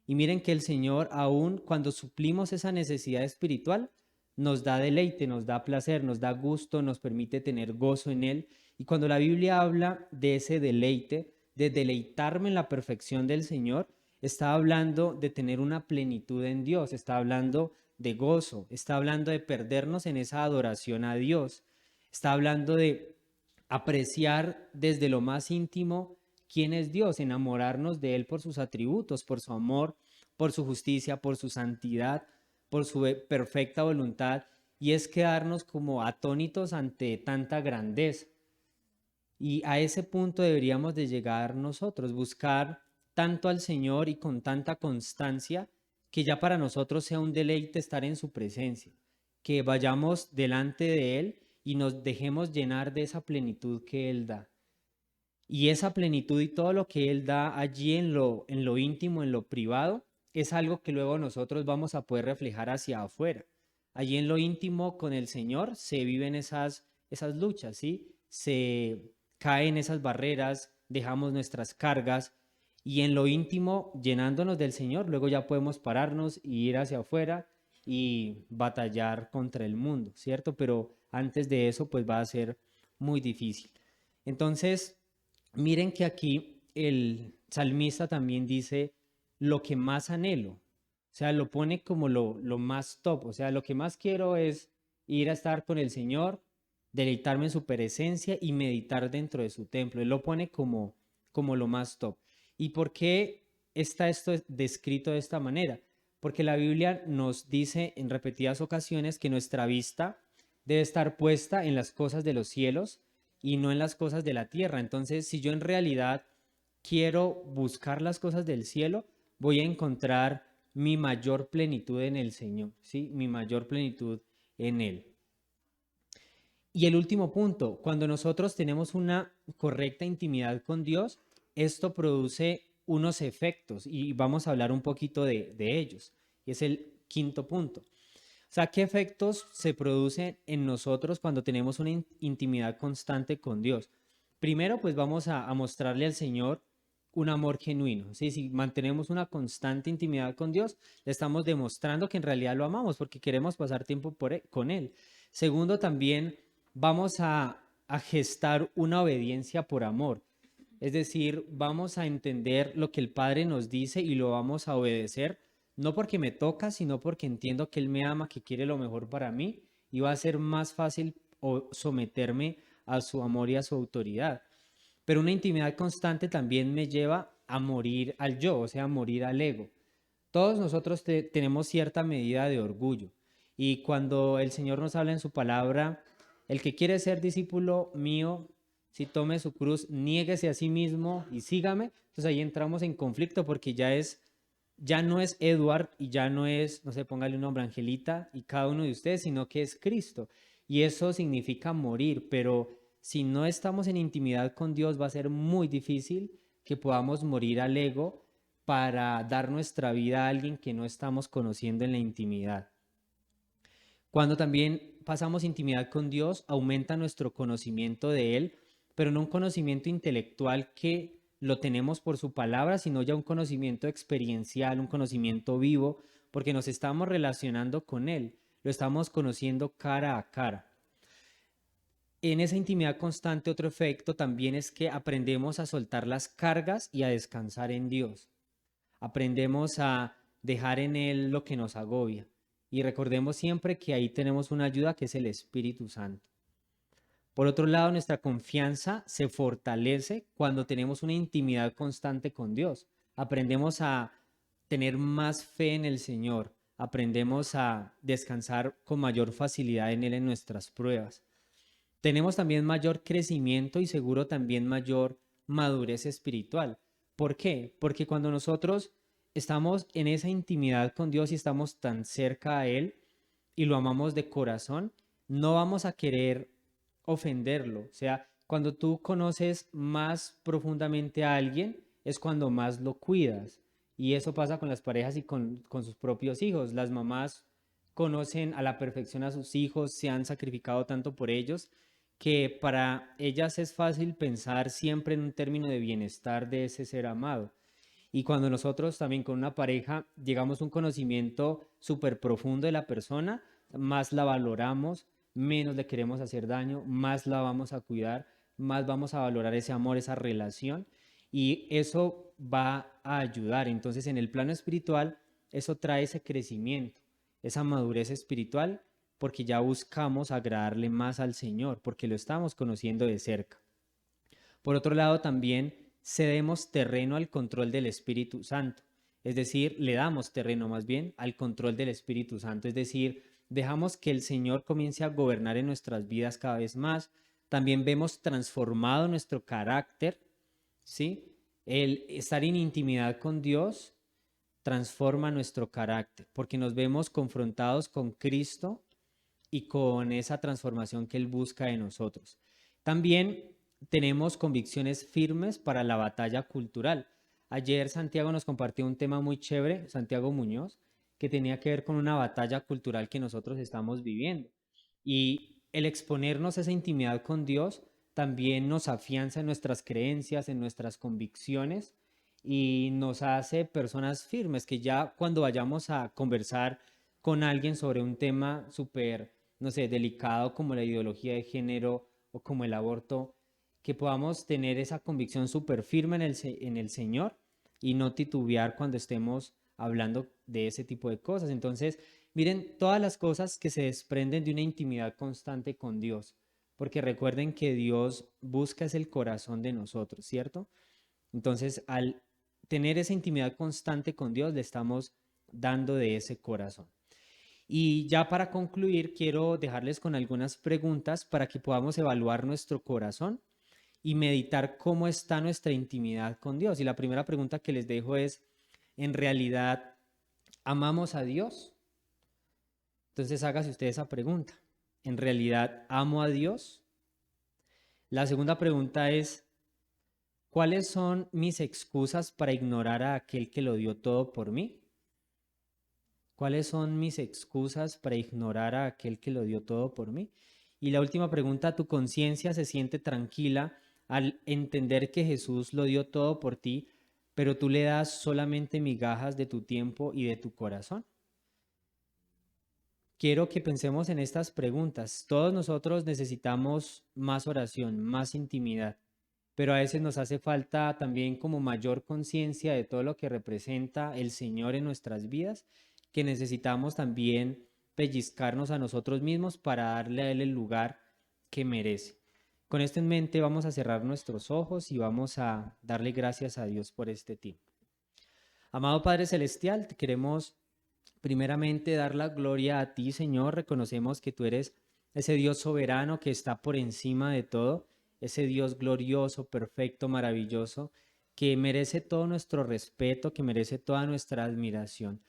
Y miren que el Señor, aun cuando suplimos esa necesidad espiritual, nos da deleite, nos da placer, nos da gusto, nos permite tener gozo en Él. Y cuando la Biblia habla de ese deleite, de deleitarme en la perfección del Señor, está hablando de tener una plenitud en Dios, está hablando de gozo, está hablando de perdernos en esa adoración a Dios, está hablando de apreciar desde lo más íntimo quién es Dios, enamorarnos de Él por sus atributos, por su amor, por su justicia, por su santidad, por su perfecta voluntad, y es quedarnos como atónitos ante tanta grandeza. Y a ese punto deberíamos de llegar nosotros, buscar tanto al Señor y con tanta constancia que ya para nosotros sea un deleite estar en su presencia, que vayamos delante de Él y nos dejemos llenar de esa plenitud que Él da. Y esa plenitud y todo lo que Él da allí en lo íntimo, en lo privado, es algo que luego nosotros vamos a poder reflejar hacia afuera. Allí en lo íntimo con el Señor se viven esas luchas, ¿sí? Se caen esas barreras, dejamos nuestras cargas y en lo íntimo, llenándonos del Señor, luego ya podemos pararnos y ir hacia afuera y batallar contra el mundo, ¿cierto? Pero antes de eso, pues va a ser muy difícil. Entonces, miren que aquí el salmista también dice lo que más anhelo, o sea, lo pone como lo más top, o sea, lo que más quiero es ir a estar con el Señor, deleitarme en su presencia y meditar dentro de su templo. Él lo pone como lo más top. ¿Y por qué está esto descrito de esta manera? Porque la Biblia nos dice en repetidas ocasiones que nuestra vista debe estar puesta en las cosas de los cielos y no en las cosas de la tierra. Entonces, si yo en realidad quiero buscar las cosas del cielo, voy a encontrar mi mayor plenitud en el Señor, ¿sí? Mi mayor plenitud en Él. Y el último punto, cuando nosotros tenemos una correcta intimidad con Dios, esto produce unos efectos y vamos a hablar un poquito de ellos. Y es el quinto punto. O sea, ¿qué efectos se producen en nosotros cuando tenemos una intimidad constante con Dios? Primero, pues vamos a mostrarle al Señor un amor genuino. ¿Sí? Si mantenemos una constante intimidad con Dios, le estamos demostrando que en realidad lo amamos porque queremos pasar tiempo con Él. Segundo, también vamos a gestar una obediencia por amor. Es decir, vamos a entender lo que el Padre nos dice y lo vamos a obedecer, no porque me toca, sino porque entiendo que Él me ama, que quiere lo mejor para mí y va a ser más fácil someterme a su amor y a su autoridad. Pero una intimidad constante también me lleva a morir al yo, o sea, a morir al ego. Todos nosotros tenemos cierta medida de orgullo y cuando el Señor nos habla en su palabra, el que quiere ser discípulo mío, si tome su cruz, niéguese a sí mismo y sígame. Entonces ahí entramos en conflicto porque ya no es Edward y ya no es, no sé, póngale un nombre, Angelita y cada uno de ustedes, sino que es Cristo. Y eso significa morir, pero si no estamos en intimidad con Dios va a ser muy difícil que podamos morir al ego para dar nuestra vida a alguien que no estamos conociendo en la intimidad. Cuando también pasamos intimidad con Dios, aumenta nuestro conocimiento de Él, pero no un conocimiento intelectual que lo tenemos por su palabra, sino ya un conocimiento experiencial, un conocimiento vivo, porque nos estamos relacionando con Él, lo estamos conociendo cara a cara. En esa intimidad constante, otro efecto también es que aprendemos a soltar las cargas y a descansar en Dios. Aprendemos a dejar en Él lo que nos agobia. Y recordemos siempre que ahí tenemos una ayuda que es el Espíritu Santo. Por otro lado, nuestra confianza se fortalece cuando tenemos una intimidad constante con Dios. Aprendemos a tener más fe en el Señor. Aprendemos a descansar con mayor facilidad en Él en nuestras pruebas. Tenemos también mayor crecimiento y seguro también mayor madurez espiritual. ¿Por qué? Porque cuando nosotros estamos en esa intimidad con Dios y estamos tan cerca a Él y lo amamos de corazón, no vamos a querer ofenderlo. O sea, cuando tú conoces más profundamente a alguien, es cuando más lo cuidas. Y eso pasa con las parejas y con sus propios hijos. Las mamás conocen a la perfección a sus hijos, se han sacrificado tanto por ellos, que para ellas es fácil pensar siempre en un término de bienestar de ese ser amado. Y cuando nosotros también con una pareja llegamos a un conocimiento súper profundo de la persona, más la valoramos, menos le queremos hacer daño, más la vamos a cuidar, más vamos a valorar ese amor, esa relación. Y eso va a ayudar. Entonces, en el plano espiritual, eso trae ese crecimiento, esa madurez espiritual, porque ya buscamos agradarle más al Señor, porque lo estamos conociendo de cerca. Por otro lado, también cedemos terreno al control del Espíritu Santo, es decir, le damos terreno más bien al control del Espíritu Santo, es decir, dejamos que el Señor comience a gobernar en nuestras vidas cada vez más. También vemos transformado nuestro carácter, ¿sí? El estar en intimidad con Dios transforma nuestro carácter, porque nos vemos confrontados con Cristo y con esa transformación que Él busca de nosotros. También tenemos convicciones firmes para la batalla cultural. Ayer Santiago nos compartió un tema muy chévere, Santiago Muñoz, que tenía que ver con una batalla cultural que nosotros estamos viviendo. Y el exponernos a esa intimidad con Dios también nos afianza en nuestras creencias, en nuestras convicciones y nos hace personas firmes que ya cuando vayamos a conversar con alguien sobre un tema súper, no sé, delicado como la ideología de género o como el aborto, que podamos tener esa convicción súper firme en el Señor y no titubear cuando estemos hablando de ese tipo de cosas. Entonces, miren todas las cosas que se desprenden de una intimidad constante con Dios, porque recuerden que Dios busca es el corazón de nosotros, ¿cierto? Entonces, al tener esa intimidad constante con Dios, le estamos dando de ese corazón. Y ya para concluir, quiero dejarles con algunas preguntas para que podamos evaluar nuestro corazón y meditar cómo está nuestra intimidad con Dios. Y la primera pregunta que les dejo es, ¿en realidad amamos a Dios? Entonces hágase usted esa pregunta. ¿En realidad amo a Dios? La segunda pregunta es, ¿cuáles son mis excusas para ignorar a aquel que lo dio todo por mí? ¿Cuáles son mis excusas para ignorar a aquel que lo dio todo por mí? Y la última pregunta, ¿tu conciencia se siente tranquila al entender que Jesús lo dio todo por ti, pero tú le das solamente migajas de tu tiempo y de tu corazón? Quiero que pensemos en estas preguntas. Todos nosotros necesitamos más oración, más intimidad, pero a veces nos hace falta también como mayor conciencia de todo lo que representa el Señor en nuestras vidas, que necesitamos también pellizcarnos a nosotros mismos para darle a Él el lugar que merece. Con esto en mente vamos a cerrar nuestros ojos y vamos a darle gracias a Dios por este tiempo. Amado Padre Celestial, te queremos primeramente dar la gloria a ti, Señor. Reconocemos que tú eres ese Dios soberano que está por encima de todo, ese Dios glorioso, perfecto, maravilloso, que merece todo nuestro respeto, que merece toda nuestra admiración.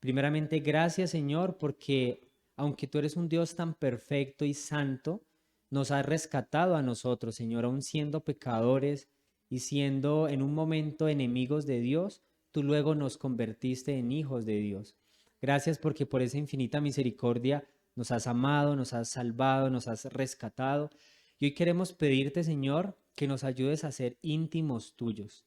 Primeramente, gracias, Señor, porque aunque tú eres un Dios tan perfecto y santo, nos has rescatado a nosotros, Señor, aun siendo pecadores y siendo en un momento enemigos de Dios, tú luego nos convertiste en hijos de Dios. Gracias porque por esa infinita misericordia nos has amado, nos has salvado, nos has rescatado. Y hoy queremos pedirte, Señor, que nos ayudes a ser íntimos tuyos.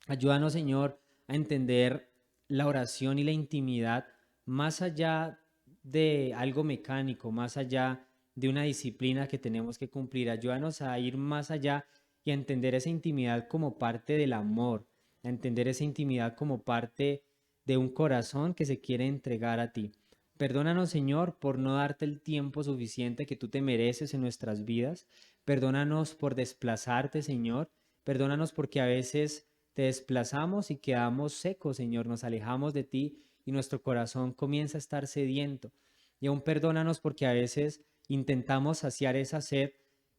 Ayúdanos, Señor, a entender la oración y la intimidad más allá de algo mecánico, más allá de una disciplina que tenemos que cumplir. Ayúdanos a ir más allá y a entender esa intimidad como parte del amor, a entender esa intimidad como parte de un corazón que se quiere entregar a ti. Perdónanos, Señor, por no darte el tiempo suficiente que tú te mereces en nuestras vidas. Perdónanos por desplazarte, Señor. Perdónanos porque a veces te desplazamos y quedamos secos, Señor. Nos alejamos de ti y nuestro corazón comienza a estar sediento. Y aún perdónanos porque a veces intentamos saciar esa sed,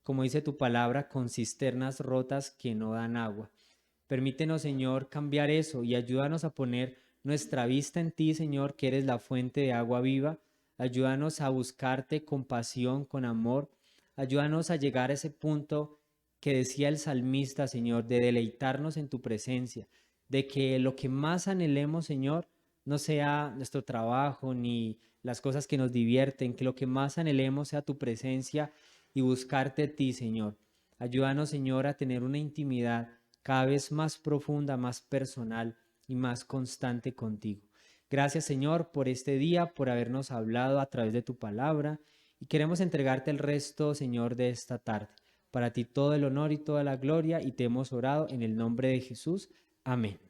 como dice tu palabra, con cisternas rotas que no dan agua. Permítenos, Señor, cambiar eso y ayúdanos a poner nuestra vista en ti, Señor, que eres la fuente de agua viva. Ayúdanos a buscarte con pasión, con amor. Ayúdanos a llegar a ese punto que decía el salmista, Señor, de deleitarnos en tu presencia, de que lo que más anhelemos, Señor, no sea nuestro trabajo ni las cosas que nos divierten, que lo que más anhelemos sea tu presencia y buscarte a ti, Señor. Ayúdanos, Señor, a tener una intimidad cada vez más profunda, más personal y más constante contigo. Gracias, Señor, por este día, por habernos hablado a través de tu palabra y queremos entregarte el resto, Señor, de esta tarde. Para ti todo el honor y toda la gloria y te hemos orado en el nombre de Jesús. Amén.